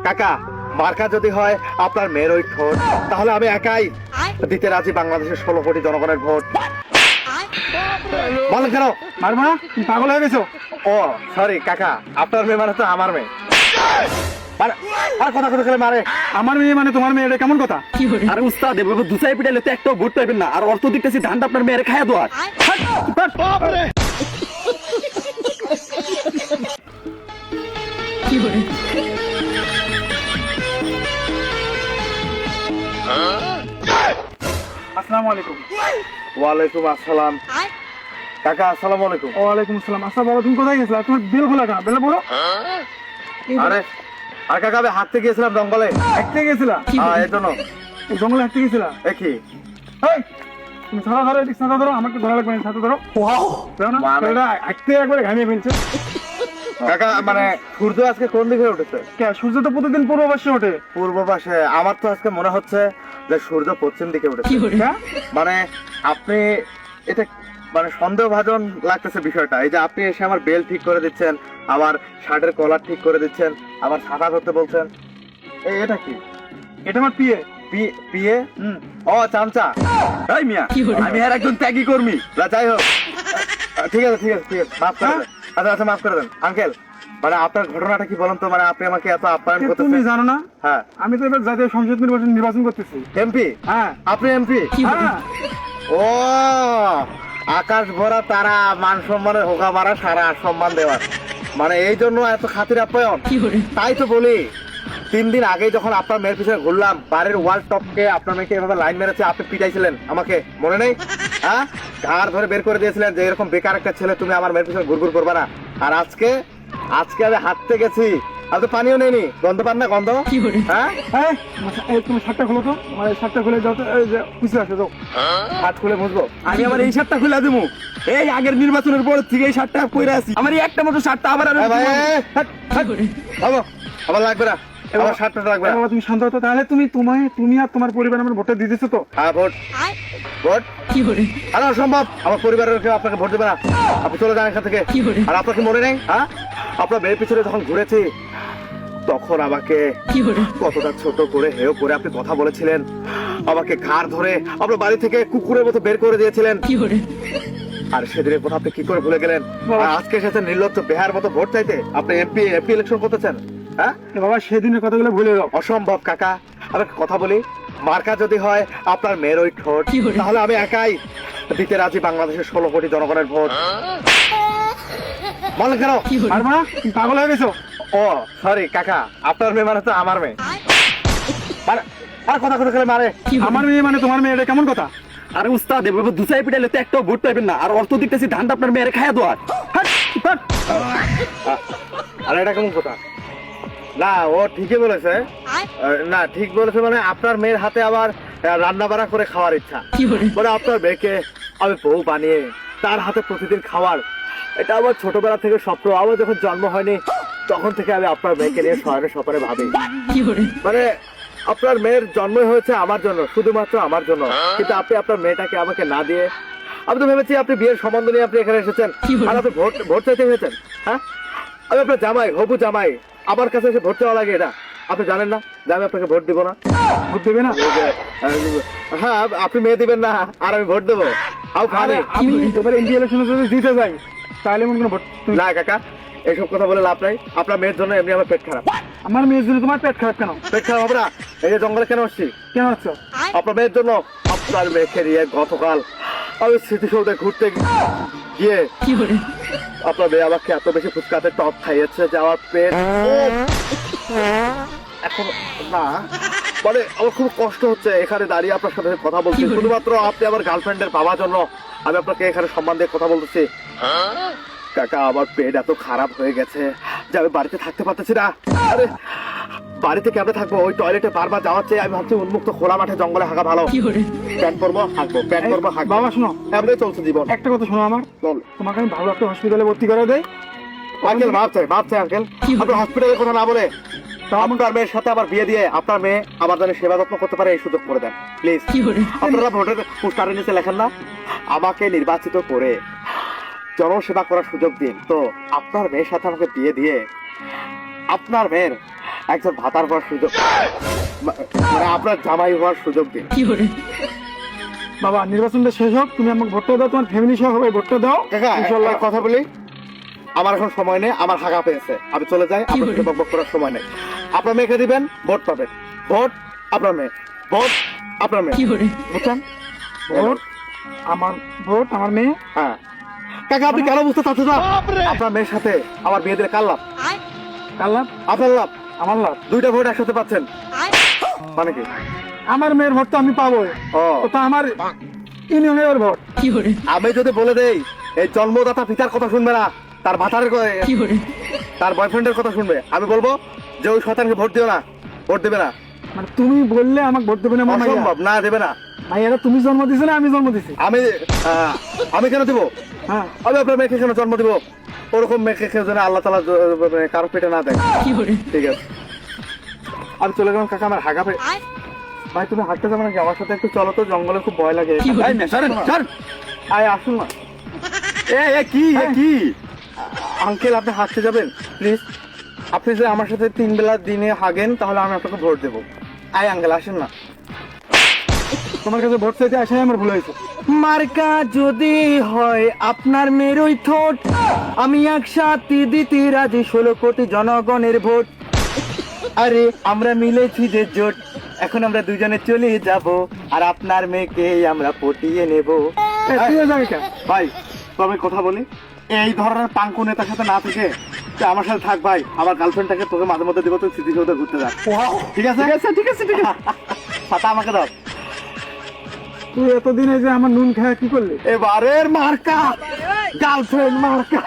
কাকা মার্কা যদি হয় আপনার মেয়ের ওই ঠোঁট, তাহলে আমি একাই দিতে রাজি বাংলাদেশের 16 কোটি জনগণের ভোট। বলেন কেন মারবো না? তুমি পাগল হয়ে গেছো? ও সরি কাকা, আপনার মেয়ে মানে তো আমার মেয়ে। আর কথা কথা খেলে মারে। আমার মেয়ে মানে তোমার মেয়ে, এটা কেমন কথা? আরে উস্তাদ এভাবে দুসাই পিটাইলে তো একটাও ভোট পাইবেন না। আর অর্থ দিতেছি ধানটা আপনার মেয়ের খাইয়া দেওয়ার। আসসালামু আলাইকুম। ওয়ালাইকুম আসসালাম। কাকা আসসালামু আলাইকুম। ওয়ালাইকুম আসসালাম। আচ্ছা বাবা, তুমি কোথায় গেছিলা? তোমার বেল খোলা কেন? বেলা বলো। আরে আর কাকা আমি হাঁটতে গিয়েছিলাম জঙ্গলে। হাঁটতে গেছিলা? এই জন্য। জঙ্গলে হাঁটতে গেছিলা? দেখি এই, তুমি ছাতা ধরো, এদিক ছাতা ধরো, আমাকে ধরা লাগবে না, ছাতা ধরো। দেখো না, ছেলেটা হাঁটতে একবারে ঘামিয়ে ফেলছে। কাকা মানে সূর্য আজকে কোন দিকে উঠেছে? কে? সূর্য তো প্রতিদিন পূর্ব পাশে ওঠে। পূর্ব পাশে। আমার তো আজকে মনে হচ্ছে যে সূর্য পশ্চিম দিকে উঠেছে। হ্যাঁ? মানে আপনি এটা মানে সন্দেহভাজন লাগতেছে বিষয়টা। এই যে আপনি এসে আমার বেল ঠিক করে দিচ্ছেন, আমার শার্টের কলার ঠিক করে দিচ্ছেন, আমার ছাতা ধরতে বলছেন, এটা কি? এটা আমার পিয়ে। পিয়ে? ও চামচা। এই মিয়া, আমি আর একজন ত্যাগী কর্মী। না, যাই হোক, ঠিক আছে ঠিক আছে ঠিক আছে, মাফ করে দেন। আচ্ছা আচ্ছা, মাফ করে দেন আঙ্কেল। মানে আপনার ঘটনাটা কি বলেন তো? মানে আপনি আমাকে এত আপ্যায়ন তুমি করতেছেন। জানো না, হ্যাঁ, আমি তো এবার জাতীয় সংসদ নির্বাচন করতেছি। এমপি? হ্যাঁ। আপনি এমপি? হ্যাঁ। ও আকাশ ভরা তারা, মান সম্মানের হোকা মারা, সারা সম্মান দেওয়ার, মানে এই জন্য এত খাতির আপ্যায়ন। তাই তো বলি, 3 দিন আগে যখন আপনার মেয়ের পিছনে ঘুরলাম, বাড়ির ওয়াল টপকে আপনার মেয়েকে এভাবে লাইন মেরেছে, আপনি পিটাইছিলেন আমাকে, মনে নেই? হ্যাঁ, ঘাড় ধরে বের করে দিয়েছিলেন যে এরকম বেকার একটা ছেলে, তুমি আমার মেয়ের পিছনে ঘুরঘুর করবে না। আর আজকে আমি হাঁটতে গেছি, আর তো পানিও নেইনি, গন্ধ পান না? গন্ধ? হ্যাঁ, হ্যাঁ, এই তুমি শার্টটা খোলো তো, আমার এই শার্টটা খুলে যাও তো, এই যে পিছে আসো যাও। হাত খুলে মুছবো? আমি আমার এই শার্টটা খুলে দেবো। এই আগের নির্বাচনের পর থেকে এই শার্টটা পরে আছি। আমার এই একটা মতো শার্টটা আবার এ ভাই, বাবা, আবার লাগবে না, আমার শার্টটা লাগবে না। বাবা তুমি শান্ত হতো। তাহলে তুমি আর তোমার পরিবার আমার ভোটটা দিয়ে দিচ্ছ তো? হ্যাঁ, ভোট ভোট আর অসম্ভব, আমার পরিবারের কেউ আপনাকে ভোট দেবে না। আপনি চলে যান এখান থেকে। আর আপনার কি মনে নেই? হ্যাঁ, আপনার মেয়ের পিছনে যখন ঘুরেছি তখন আমাকে কতটা ছোট করে হেয় করে আপনি কথা বলেছিলেন, আমাকে ঘাড় ধরে আপনার বাড়ি থেকে কুকুরের মতো বের করে দিয়েছিলেন। আর সেদিনের কথা আপনি কি করে ভুলে গেলেন? আর আজকে এসেছেন নির্লজ্জ বেহার মতো ভোট চাইতে। আপনি এমপি ইলেকশন করতেছেন? হ্যাঁ বাবা, সেদিনের কথাগুলো ভুলে যাও। অসম্ভব কাকা। আমি একটা কথা বলি, মার্কা যদি হয় আপনার মেয়ের ওই ঠোঁট, তাহলে আমি একাই দিতে রাজি বাংলাদেশের 16 কোটি জনগণের ভোট। বলেন কেন মারবো না? তুমি পাগল হয়ে গেছো? ও সরি কাকা, আপনার মেয়ে মানে তো আমার মেয়ে। আর কথা কথা খেলে মারে। আমার মেয়ে মানে তোমার মেয়ে, এটা কেমন কথা? আরে উস্তাদ এভাবে দুসাই পিটাইলে তো একটাও ভোট পাইবেন না। আর অর্থ দিতেছি ধানটা আপনার মেয়ের খাইয়া দেওয়ার। আর এটা কেমন কথা? না, ও ঠিকই বলেছে। না, ঠিক বলেছে মানে আপনার মেয়ের হাতে আবার রান্না বাড়া করে খাওয়ার ইচ্ছা। মানে আপনার মেয়েকে আমি বউ বানিয়ে তার হাতে প্রতিদিন খাওয়ার, এটা আমার ছোটবেলা থেকে স্বপ্ন। আমার যখন জন্ম হয়নি তখন থেকে আমি আপনার মেয়েকে নিয়ে শহরে সফরে ভাবি। মানে আপনার মেয়ের জন্মই হয়েছে আমার জন্য, শুধুমাত্র আমার জন্য। কিন্তু আপনি আপনার মেয়েটাকে আমাকে না দিয়ে, আমি তো ভেবেছি আপনি বিয়ের সম্বন্ধ নিয়ে আপনি এখানে এসেছেন, আর আপনি ভোট চাইতে হয়েছেন। হ্যাঁ, আমি আপনার জামাই, হবু জামাই, আমার কাছে এসে ভোট চাওয়া লাগে? এটা আপনি জানেন না যে আমি আপনাকে ভোট দিব না? ভোট দেবে না? হ্যাঁ, আপনি মেয়ে দিবেন না আর আমি ভোট দেবো? আমি এবার এমপি ইলেকশনে যদি দিতে যাই তাহলে মনে কোনো ভোট? না কাকা, এইসব কথা বলে লাভ নাই। আপনার মেয়ের জন্য এমনি আমার পেট খারাপ। আমার মেয়ের জন্য তোমার পেট খারাপ কেন? পেট খারাপ হবে না? এই যে জঙ্গলে কেন আসছি? কেন হচ্ছে? আপনার মেয়ের জন্য। আপনার মেয়েকে নিয়ে গতকাল আমি স্মৃতিসৌধে ঘুরতে গিয়ে আপনার মেয়ে আমাকে এত বেশি ফুচকাতে টক খাইয়েছে যে আমার পেট এখন না, মানে আমার খুব কষ্ট হচ্ছে এখানে দাঁড়িয়ে আপনার সাথে কথা বলছি। শুধুমাত্র আপনি আমার গার্লফ্রেন্ডের বাবার জন্য আমি আপনাকে এখানে সম্মান দিয়ে কথা বলতেছি। কাকা, আমার পেট এত খারাপ হয়ে গেছে যে আমি বাড়িতে থাকতে পারতেছি না। আরে বাড়িতে কেমনে থাকবো? ওই টয়লেটে বারবার যাওয়ার চেয়ে আমি ভাবছি উন্মুক্ত খোলা মাঠে জঙ্গলে হাঁকা ভালো। প্যান্ট পরবো, হাঁকবো, প্যান্ট পরবো, হাঁকবো। বাবা শোনো, এমনি চলছে জীবন। একটা কথা শোনো আমার, বল। তোমাকে আমি ভালো একটা হসপিটালে ভর্তি করে দেই। আঙ্কেল মাপ চাই আঙ্কেল। আপনার হসপিটালের কথা না বলে আপনার মেয়ের সাথে আমার বিয়ে দিয়ে আপনার মেয়ে আমার জন্য সেবা যত্ন করতে পারে এই সুযোগ করে দেন প্লিজ। আপনারা ভোটের পোস্টারের নিচে লেখেন না আমাকে নির্বাচিত করে জনসেবা করার সুযোগ দিন? তো আপনার মেয়ের সাথে আমাকে বিয়ে দিয়ে আপনার মেয়ের একজন ভাতার হওয়ার সুযোগ, মানে আপনার জামাই হওয়ার সুযোগ দিন। বাবা নির্বাচনটা শেষ হোক, তুমি আমাকে ভোটটা দাও, তোমার ফ্যামিলি সহ সবাই ভোটটা দাও। কাকা ইনশাল্লাহ। কথা বলি, আমার এখন সময় নেই, আমার হাগা পেয়েছে, আমি চলে যাই, আপনার সাথে বকবক করার সময় নেই। আপনার মেয়েকে দিবেন, ভোট পাবেন, ভোট আপনার মেয়ে, ভোট আপনার মেয়ে, বুঝছেন? ভোট আমার, ভোট আমার মেয়ে। হ্যাঁ কাকা, আপনি কেন বুঝতে চাচ্ছেন না? আপনার মেয়ের সাথে আমার বিয়ে দিলে কার লাভ? কার লাভ? আপনার লাভ। আমার লাভ। দুইটা ভোট একসাথে পাচ্ছেন, মানে কি? আমার মেয়ের ভোট তো আমি পাবো, ও তো আমার ইউনিয়নের ভোট। আমি যদি বলে দেই এই জন্মদাতা পিতার কথা শুনবে না, তার ভাতারের তার বয়ফ্রেন্ডের কথা শুনবে, আমি বলবো যে ওই শয়তানকে ভোট দিও না, ভোট দেবে না। মানে তুমি বললে আমাকে ভোট দেবে না? আমার মাইয়া, অসম্ভব, না দেবে না। মাইয়াটা তুমি জন্ম দিছো না আমি জন্ম দিছি? আমি কেন দিব? হ্যাঁ, আমি আপনার মেয়েকে কেন জন্ম দিব? ওরকম মেয়েকে কেউ যেন আল্লাহ তালা কারো পেটে না দেয়। ঠিক আছে, আমি চলে গেলাম কাকা, আমার হাগা ভাই তুমি হাঁটতে যাবে নাকি? আমার সাথে একটু চলো তো, জঙ্গলে খুব ভয় লাগে। এই না, সরেন, সর। আয় আসুন না। কি আঙ্কেল আপনি হাঁটতে যাবেন প্লিজ? আপনি যদি আমার সাথে 3 বেলা দিনে হাগেন তাহলে আমি আপনাকে ভোট দেবো। আয় আঙ্কেল আসেন না। তোমার কাছে ভোট চাইতে আসাই আমার ভুল হয়েছে। মার্কা যদি হয় আপনার মেরুই ঠোঁট, আমি একসাথে দিতে রাজি 16 কোটি জনগণের ভোট। আরে আমরা মিলেছি যে জোট, এখন আমরা দুজনে চলে যাব, আর আপনার মেয়েকে আমরা পটিয়ে নেব। তুইও যাবি কেন? ভাই তবে কথা বলি, এই ধরনের পাঙ্কু নেতার সাথে না থেকে তুই আমার সাথে থাক ভাই। আমার গার্লফ্রেন্ডটাকে তোকে মাঝে মধ্যে দিব, তুই স্মৃতিসৌধে ঘুরতে যা। ঠিক আছে ঠিক আছে ঠিক আছে। ছাতা আমাকে দাও। তুই এতদিনে যে আমার নুন খায় কি করলি? এবারের মার্কা গার্লফ্রেন্ড মার্কা।